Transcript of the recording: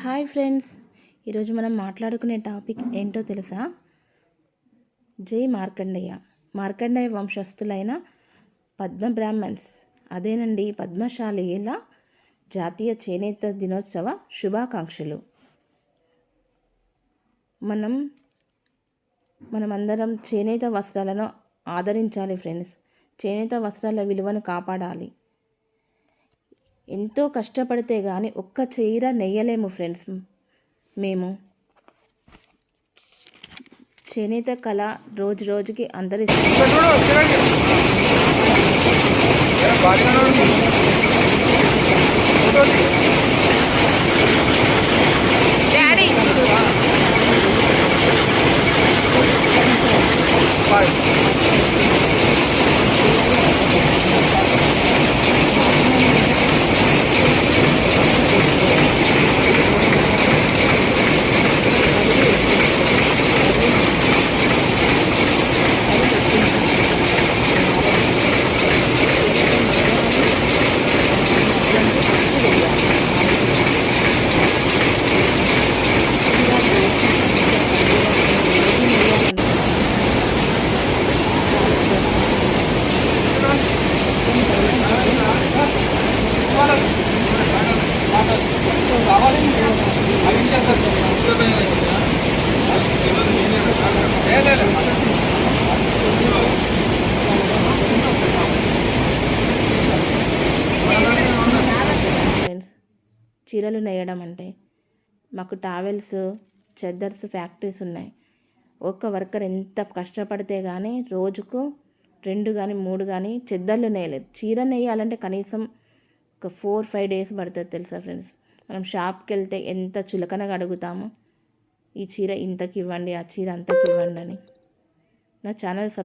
Hi friends, ఈరోజు మనం మాట్లాడుకునే టాపిక్ ఏంటో తెలుసా? జై మార్కండేయ వంశస్థులైన పద్మ బ్రాహ్మణ్స్, అదేనండి పద్మశాలీల జాతీయ చేనేత దినోత్సవ శుభాకాంక్షలు. మనమందరం చేనేత వస్త్రాలను ఆదరించాలి ఫ్రెండ్స్. చేనేత వస్త్రాల విలువను కాపాడాలి. ఎంతో కష్టపడితే కానీ ఒక్క చీర నెయ్యలేము ఫ్రెండ్స్. మేము చేనేత కళ రోజు రోజుకి అందరిస్తుంది. చీరలు నేయడం అంటే మాకు టావెల్స్, చెద్దర్స్ ఫ్యాక్టరీస్ ఉన్నాయి. ఒక్క వర్కర్ ఎంత కష్టపడితే కానీ రోజుకు 2 కానీ 3 కానీ చెద్దర్లు నేయలేదు. చీర నేయాలంటే కనీసం ఒక 4-5 డేస్ పడుతుంది తెలుసా ఫ్రెండ్స్. మనం షాప్కి వెళ్తే ఎంత చులకనగా అడుగుతాము, ఈ చీర ఇంతకి ఇవ్వండి, ఆ చీర అంతకి ఇవ్వండి అని. నా ఛానల్